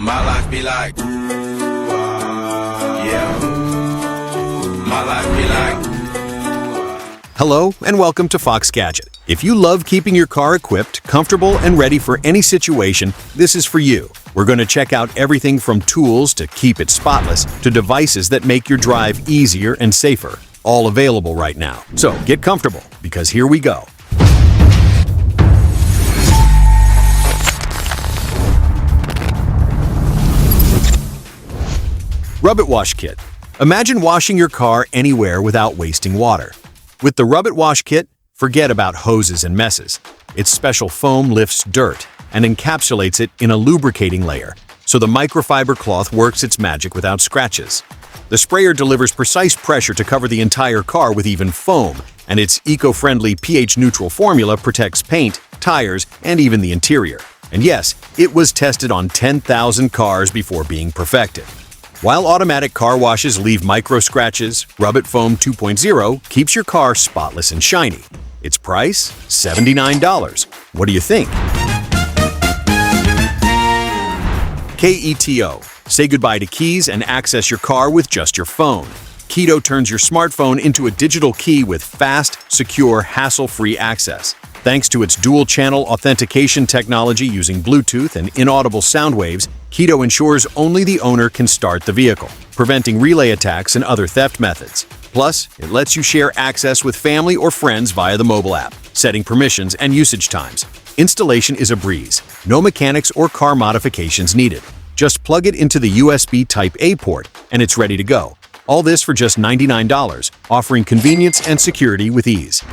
My life be like, yeah. My life be like. Hello and welcome to Fox Gadget. If you love keeping your car equipped, comfortable, and ready for any situation, this is for you. We're going to check out everything from tools to keep it spotless to devices that make your drive easier and safer. All available right now. So get comfortable, because here we go. Rubit Wash Kit. Imagine washing your car anywhere without wasting water. With the Rubit Wash Kit, forget about hoses and messes. Its special foam lifts dirt and encapsulates it in a lubricating layer, so the microfiber cloth works its magic without scratches. The sprayer delivers precise pressure to cover the entire car with even foam, and its eco-friendly pH-neutral formula protects paint, tires, and even the interior. And yes, it was tested on 10,000 cars before being perfected. While automatic car washes leave micro scratches, Rubit Foam 2.0 keeps your car spotless and shiny. Its price? $79. What do you think? KETO. Say goodbye to keys and access your car with just your phone. Keto turns your smartphone into a digital key with fast, secure, hassle-free access. Thanks to its dual-channel authentication technology using Bluetooth and inaudible sound waves, Keto ensures only the owner can start the vehicle, preventing relay attacks and other theft methods. Plus, it lets you share access with family or friends via the mobile app, setting permissions and usage times. Installation is a breeze. No mechanics or car modifications needed. Just plug it into the USB Type-A port, and it's ready to go. All this for just $99, offering convenience and security with ease.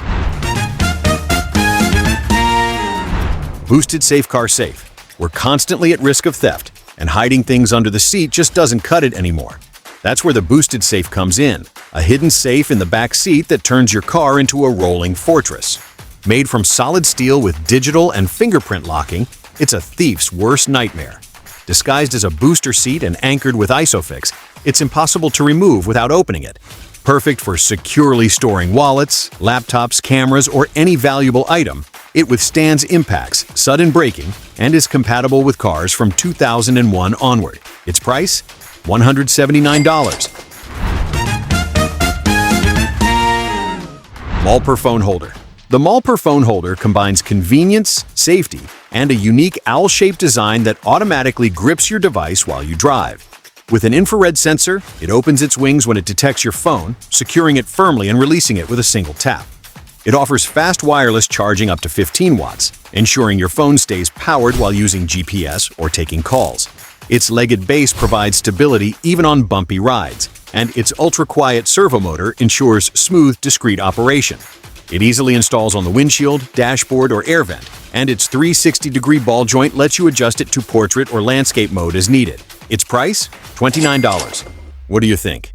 Boosted Safe Car Safe. We're constantly at risk of theft, and hiding things under the seat just doesn't cut it anymore. That's where the Boosted Safe comes in, a hidden safe in the back seat that turns your car into a rolling fortress. Made from solid steel with digital and fingerprint locking, it's a thief's worst nightmare. Disguised as a booster seat and anchored with ISOFIX, it's impossible to remove without opening it. Perfect for securely storing wallets, laptops, cameras, or any valuable item, it withstands impacts, sudden braking, and is compatible with cars from 2001 onward. Its price? $179. Malper Phone Holder. The Malper Phone Holder combines convenience, safety, and a unique owl-shaped design that automatically grips your device while you drive. With an infrared sensor, it opens its wings when it detects your phone, securing it firmly and releasing it with a single tap. It offers fast wireless charging up to 15 watts, ensuring your phone stays powered while using GPS or taking calls. Its legged base provides stability even on bumpy rides, and its ultra-quiet servo motor ensures smooth, discreet operation. It easily installs on the windshield, dashboard, or air vent, and its 360-degree ball joint lets you adjust it to portrait or landscape mode as needed. Its price? $29. What do you think?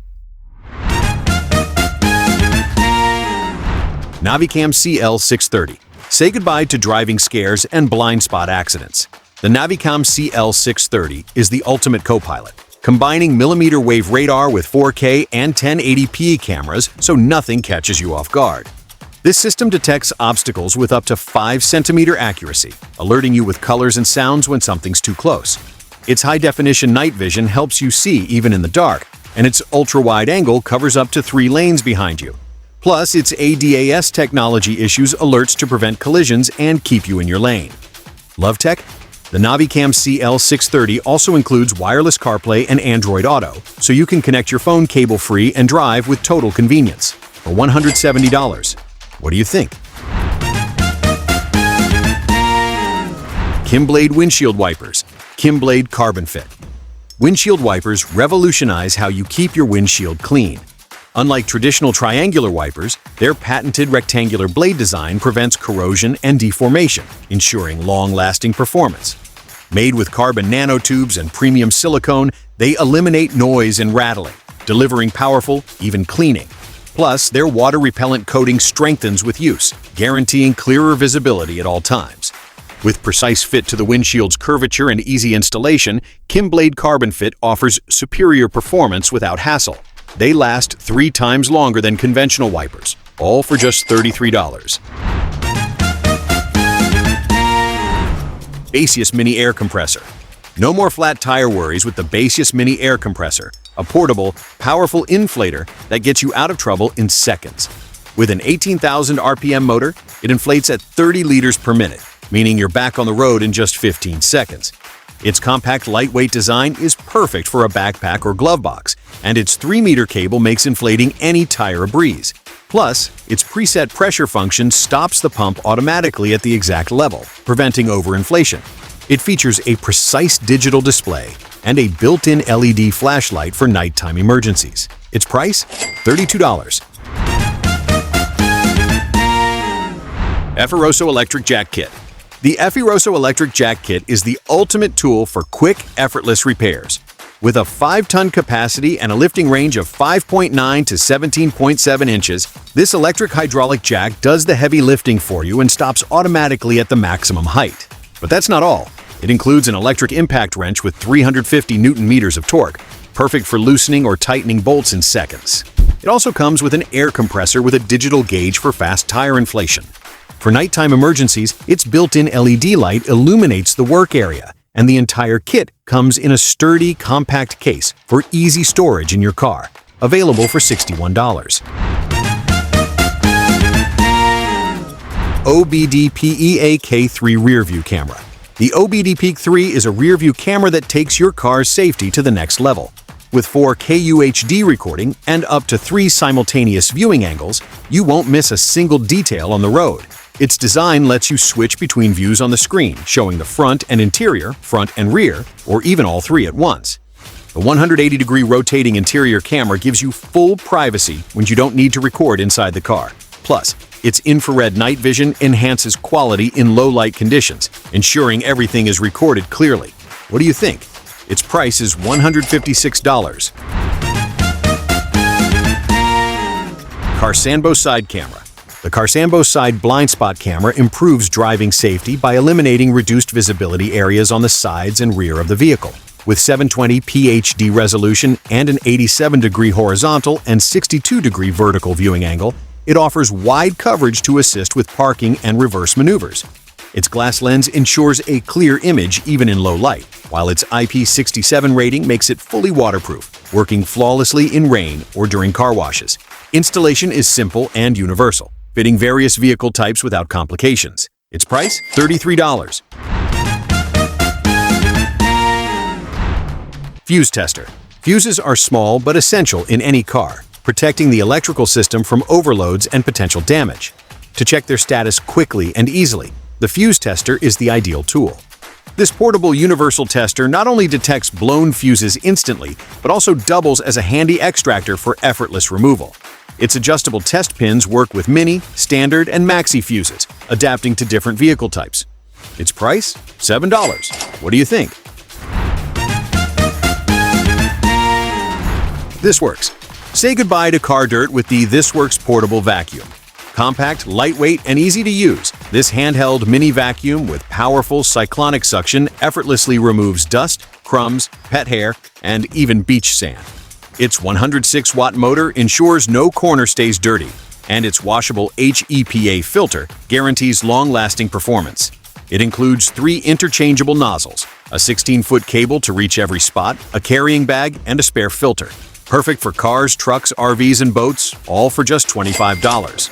Navicam CL 630. Say goodbye to driving scares and blind spot accidents. The Navicam CL 630 is the ultimate co-pilot, combining millimeter wave radar with 4K and 1080p cameras so nothing catches you off guard. This system detects obstacles with up to 5-centimeter accuracy, alerting you with colors and sounds when something's too close. Its high-definition night vision helps you see even in the dark, and its ultra-wide angle covers up to 3 lanes behind you. Plus, its ADAS technology issues alerts to prevent collisions and keep you in your lane. Love tech? The Navicam CL 630 also includes wireless CarPlay and Android Auto, so you can connect your phone cable-free and drive with total convenience. For $170. What do you think? Kimblade Windshield Wipers. Kimblade Carbon Fit. Windshield wipers revolutionize how you keep your windshield clean. Unlike traditional triangular wipers, their patented rectangular blade design prevents corrosion and deformation, ensuring long-lasting performance. Made with carbon nanotubes and premium silicone, they eliminate noise and rattling, delivering powerful, even cleaning. Plus, their water-repellent coating strengthens with use, guaranteeing clearer visibility at all times. With precise fit to the windshield's curvature and easy installation, Kimblade Carbon Fit offers superior performance without hassle. They last 3 times longer than conventional wipers, all for just $33. Basius Mini Air Compressor. No more flat tire worries with the Basius Mini Air Compressor, a portable, powerful inflator that gets you out of trouble in seconds. With an 18,000 RPM motor, it inflates at 30 liters per minute, meaning you're back on the road in just 15 seconds. Its compact, lightweight design is perfect for a backpack or glove box, and its 3-meter cable makes inflating any tire a breeze. Plus, its preset pressure function stops the pump automatically at the exact level, preventing overinflation. It features a precise digital display and a built-in LED flashlight for nighttime emergencies. Its price? $32. Ephroso Electric Jack Kit. The Ephroso Electric Jack Kit is the ultimate tool for quick, effortless repairs. With a 5-ton capacity and a lifting range of 5.9 to 17.7 inches, this electric hydraulic jack does the heavy lifting for you and stops automatically at the maximum height. But that's not all. It includes an electric impact wrench with 350 Newton-meters of torque, perfect for loosening or tightening bolts in seconds. It also comes with an air compressor with a digital gauge for fast tire inflation. For nighttime emergencies, its built-in LED light illuminates the work area, and the entire kit comes in a sturdy, compact case for easy storage in your car. Available for $61. OBD PEA K3 Rearview Camera. The OBD Peak 3 is a rearview camera that takes your car's safety to the next level. With 4K UHD recording and up to 3 simultaneous viewing angles, you won't miss a single detail on the road. Its design lets you switch between views on the screen, showing the front and interior, front and rear, or even all three at once. The 180-degree rotating interior camera gives you full privacy when you don't need to record inside the car. Plus, its infrared night vision enhances quality in low-light conditions, ensuring everything is recorded clearly. What do you think? Its price is $156. Carambo Side Camera. The Carambo Side blind spot camera improves driving safety by eliminating reduced visibility areas on the sides and rear of the vehicle. With 720p HD resolution and an 87-degree horizontal and 62-degree vertical viewing angle, it offers wide coverage to assist with parking and reverse maneuvers. Its glass lens ensures a clear image even in low light, while its IP67 rating makes it fully waterproof, working flawlessly in rain or during car washes. Installation is simple and universal, fitting various vehicle types without complications. Its price? $33. Fuse Tester. Fuses are small but essential in any car, protecting the electrical system from overloads and potential damage. To check their status quickly and easily, the fuse tester is the ideal tool. This portable universal tester not only detects blown fuses instantly, but also doubles as a handy extractor for effortless removal. Its adjustable test pins work with mini, standard, and maxi fuses, adapting to different vehicle types. Its price? $7. What do you think? This Works. Say goodbye to car dirt with the This Works portable vacuum. Compact, lightweight, and easy to use, this handheld mini vacuum with powerful cyclonic suction effortlessly removes dust, crumbs, pet hair, and even beach sand. Its 106-watt motor ensures no corner stays dirty, and its washable HEPA filter guarantees long-lasting performance. It includes 3 interchangeable nozzles, a 16-foot cable to reach every spot, a carrying bag, and a spare filter. Perfect for cars, trucks, RVs, and boats, all for just $25.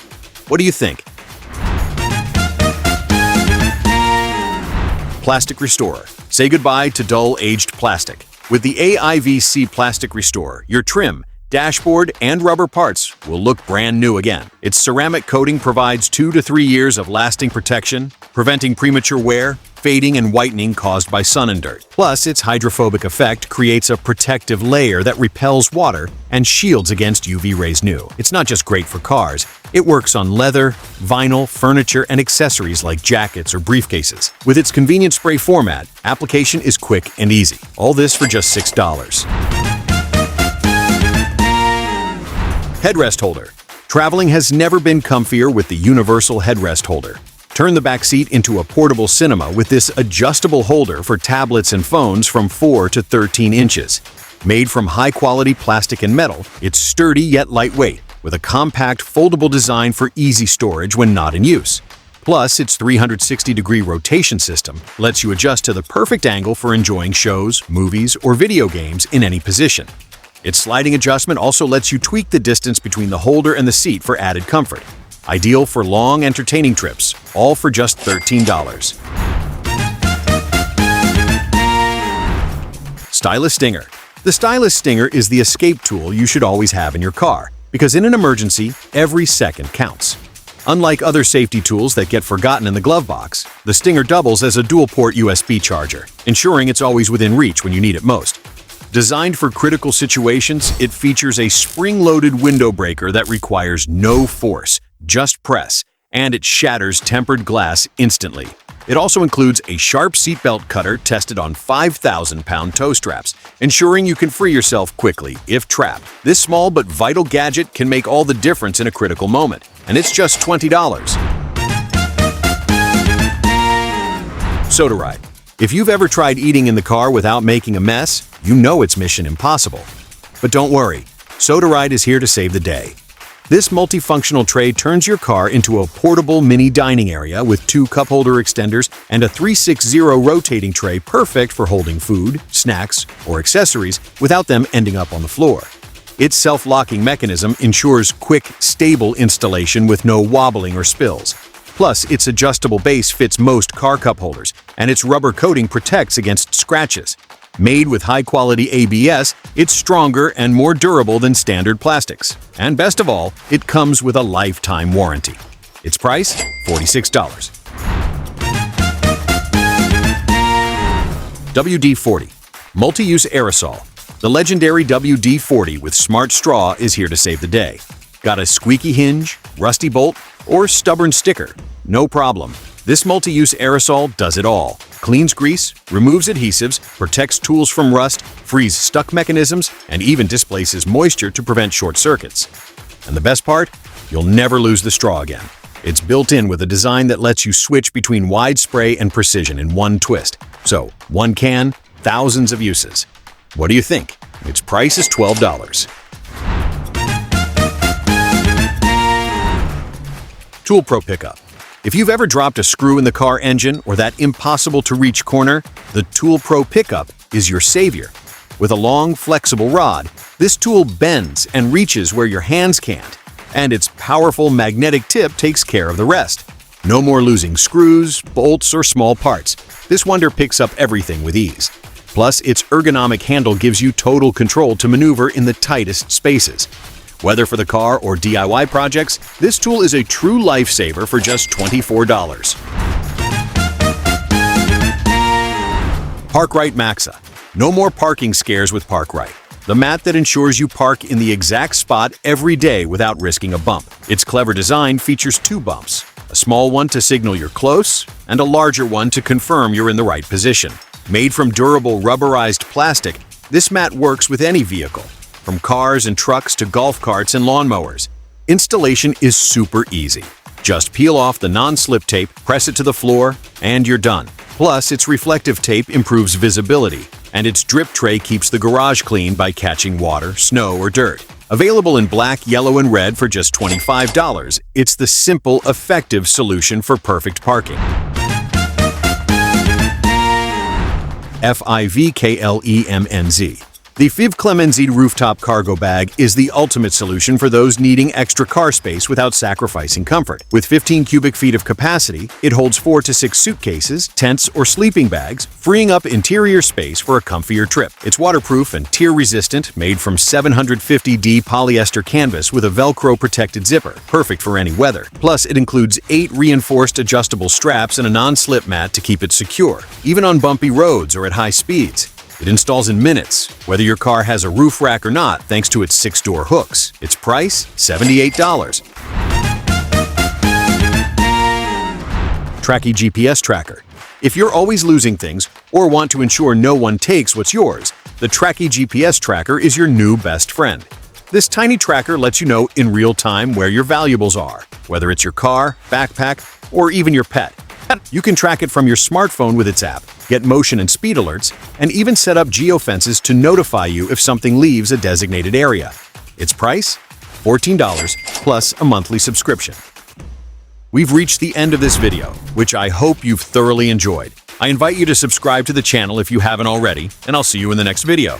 What do you think? Plastic Restorer. Say goodbye to dull, aged plastic. With the AIVC Plastic Restorer, your trim, dashboard, and rubber parts will look brand new again. Its ceramic coating provides 2 to 3 years of lasting protection, preventing premature wear, fading, and whitening caused by sun and dirt. Plus, its hydrophobic effect creates a protective layer that repels water and shields against UV rays. It's not just great for cars, it works on leather, vinyl, furniture, and accessories like jackets or briefcases. With its convenient spray format, application is quick and easy. All this for just $6. Headrest Holder. Traveling has never been comfier with the universal headrest holder. Turn the back seat into a portable cinema with this adjustable holder for tablets and phones from 4 to 13 inches. Made from high-quality plastic and metal, it's sturdy yet lightweight, with a compact, foldable design for easy storage when not in use. Plus, its 360-degree rotation system lets you adjust to the perfect angle for enjoying shows, movies, or video games in any position. Its sliding adjustment also lets you tweak the distance between the holder and the seat for added comfort. Ideal for long, entertaining trips, all for just $13. Stylus Stinger. The Stylus Stinger is the escape tool you should always have in your car, because in an emergency, every second counts. Unlike other safety tools that get forgotten in the glove box, the Stinger doubles as a dual-port USB charger, ensuring it's always within reach when you need it most. Designed for critical situations, it features a spring-loaded window breaker that requires no force, just press, and it shatters tempered glass instantly. It also includes a sharp seatbelt cutter tested on 5,000-pound toe straps, ensuring you can free yourself quickly if trapped. This small but vital gadget can make all the difference in a critical moment, and it's just $20. Sodoride. If you've ever tried eating in the car without making a mess, you know it's mission impossible. But don't worry, Sodoride is here to save the day. This multifunctional tray turns your car into a portable mini dining area with 2 cup holder extenders and a 360 rotating tray perfect for holding food, snacks, or accessories without them ending up on the floor. Its self-locking mechanism ensures quick, stable installation with no wobbling or spills. Plus, its adjustable base fits most car cup holders, and its rubber coating protects against scratches. Made with high-quality ABS, it's stronger and more durable than standard plastics. And best of all, it comes with a lifetime warranty. Its price? $46. WD-40 MultiUse Aerosol. The legendary WD-40 with smart straw is here to save the day. Got a squeaky hinge, rusty bolt, or stubborn sticker? No problem. This multi-use aerosol does it all. Cleans grease, removes adhesives, protects tools from rust, frees stuck mechanisms, and even displaces moisture to prevent short circuits. And the best part? You'll never lose the straw again. It's built in with a design that lets you switch between wide spray and precision in one twist. So, one can, thousands of uses. What do you think? Its price is $12. ToolPro Pickup. If you've ever dropped a screw in the car engine or that impossible-to-reach corner, the ToolPro Pickup is your savior. With a long, flexible rod, this tool bends and reaches where your hands can't, and its powerful magnetic tip takes care of the rest. No more losing screws, bolts, or small parts. This wonder picks up everything with ease. Plus, its ergonomic handle gives you total control to maneuver in the tightest spaces. Whether for the car or DIY projects, this tool is a true lifesaver for just $24. Parkright Maxa. No more parking scares with Parkright. The mat that ensures you park in the exact spot every day without risking a bump. Its clever design features 2 bumps, a small one to signal you're close, and a larger one to confirm you're in the right position. Made from durable rubberized plastic, this mat works with any vehicle, from cars and trucks to golf carts and lawnmowers. Installation is super easy. Just peel off the non-slip tape, press it to the floor, and you're done. Plus, its reflective tape improves visibility, and its drip tray keeps the garage clean by catching water, snow, or dirt. Available in black, yellow, and red for just $25, it's the simple, effective solution for perfect parking. FIB Clemens. The FIB Clemens rooftop cargo bag is the ultimate solution for those needing extra car space without sacrificing comfort. With 15 cubic feet of capacity, it holds 4 to 6 suitcases, tents, or sleeping bags, freeing up interior space for a comfier trip. It's waterproof and tear-resistant, made from 750D polyester canvas with a Velcro-protected zipper, perfect for any weather. Plus, it includes 8 reinforced adjustable straps and a non-slip mat to keep it secure, even on bumpy roads or at high speeds. It installs in minutes, whether your car has a roof rack or not, thanks to its 6-door hooks. Its price? $78. Tracky GPS Tracker. If you're always losing things or want to ensure no one takes what's yours, the Tracky GPS Tracker is your new best friend. This tiny tracker lets you know in real time where your valuables are, whether it's your car, backpack, or even your pet. You can track it from your smartphone with its app, get motion and speed alerts, and even set up geofences to notify you if something leaves a designated area. Its price? $14 plus a monthly subscription. We've reached the end of this video, which I hope you've thoroughly enjoyed. I invite you to subscribe to the channel if you haven't already, and I'll see you in the next video.